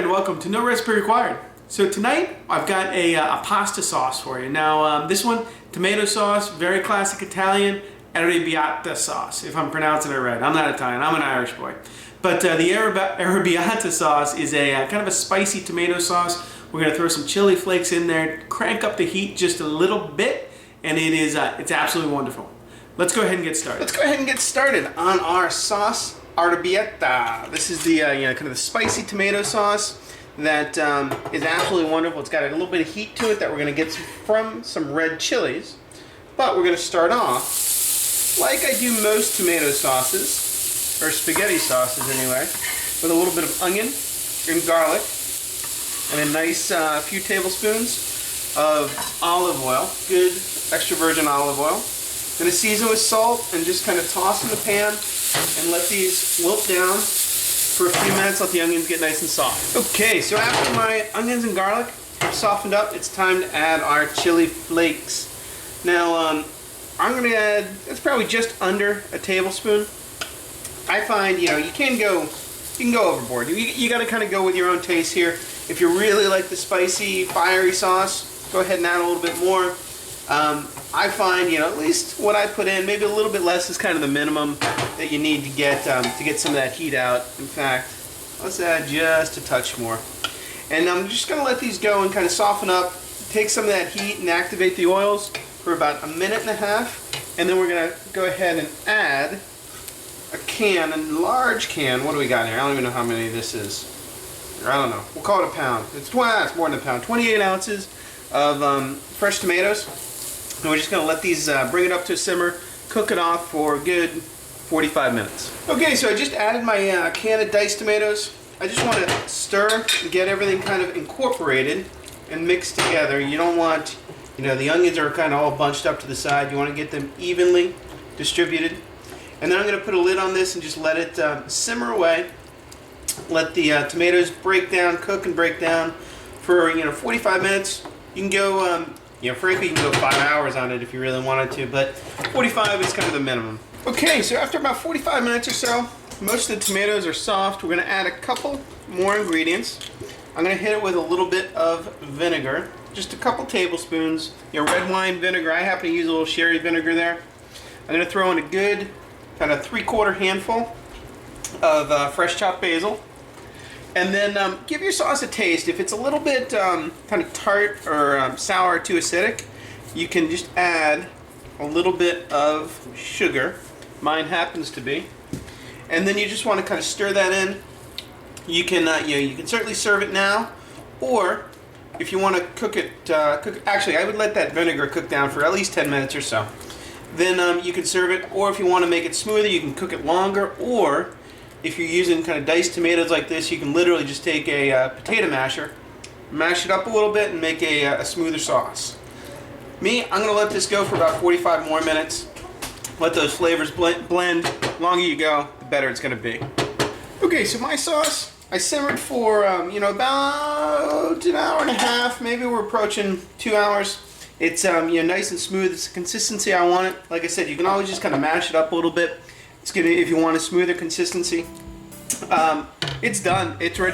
and welcome to No Recipe Required. So tonight I've got a pasta sauce for you. Now this one, tomato sauce, very classic Italian, Arrabiata sauce, if I'm pronouncing it right. I'm not Italian, I'm an Irish boy. But the Arrabiata sauce is a kind of a spicy tomato sauce. We're going to throw some chili flakes in there, crank up the heat just a little bit, and it's absolutely wonderful. Let's go ahead and get started. Let's go ahead and get started on our sauce Arrabiata. This is the kind of the spicy tomato sauce that is absolutely wonderful. It's got a little bit of heat to it that we're going to get from some red chilies. But we're going to start off, like I do most tomato sauces, or spaghetti sauces anyway, with a little bit of onion and garlic, and a nice few tablespoons of olive oil, good extra virgin olive oil. Going to season with salt and just kind of toss in the pan and let these wilt down for a few minutes, let the onions get nice and soft. Okay, so after my onions and garlic have softened up, it's time to add our chili flakes. Now, I'm going to add, it's probably just under a tablespoon. I find, you can go overboard. You got to kind of go with your own taste here. If you really like the spicy, fiery sauce, go ahead and add a little bit more. I find, at least what I put in, maybe a little bit less is kind of the minimum that you need to get some of that heat out. In fact, let's add just a touch more. And I'm just going to let these go and kind of soften up, take some of that heat and activate the oils for about a minute and a half. And then we're going to go ahead and add a large can. What do we got here? I don't even know how many this is. I don't know. We'll call it a pound. It's more than a pound. 28 ounces of fresh tomatoes. And we're just going to let these bring it up to a simmer, cook it off for a good 45 minutes. Okay, so I just added my can of diced tomatoes. I just want to stir and get everything kind of incorporated and mixed together. You don't want, the onions are kind of all bunched up to the side. You want to get them evenly distributed. And then I'm going to put a lid on this and just let it simmer away. Let the tomatoes break down, cook and break down for 45 minutes. You can go, frankly, you can go 5 hours on it if you really wanted to, but 45 is kind of the minimum. Okay, so after about 45 minutes or so, most of the tomatoes are soft. We're going to add a couple more ingredients. I'm going to hit it with a little bit of vinegar, just a couple tablespoons. Red wine vinegar. I happen to use a little sherry vinegar there. I'm going to throw in a good kind of 3/4 handful of fresh chopped basil. And then give your sauce a taste. If it's a little bit kind of tart or sour or too acidic, you can just add a little bit of sugar. Mine happens to be. And then you just want to kind of stir that in. You can you can certainly serve it now, or if you want to cook it, actually I would let that vinegar cook down for at least 10 minutes or so. Then you can serve it, or if you want to make it smoother, you can cook it longer, or if you're using kind of diced tomatoes like this, you can literally just take a potato masher, mash it up a little bit, and make a smoother sauce. Me, I'm going to let this go for about 45 more minutes. Let those flavors blend. The longer you go, the better it's going to be. Okay, so my sauce, I simmered for about an hour and a half. Maybe we're approaching 2 hours. It's nice and smooth. It's the consistency I want it. Like I said, you can always just kind of mash it up a little bit. It's gonna, if you want a smoother consistency. It's done. It's ready.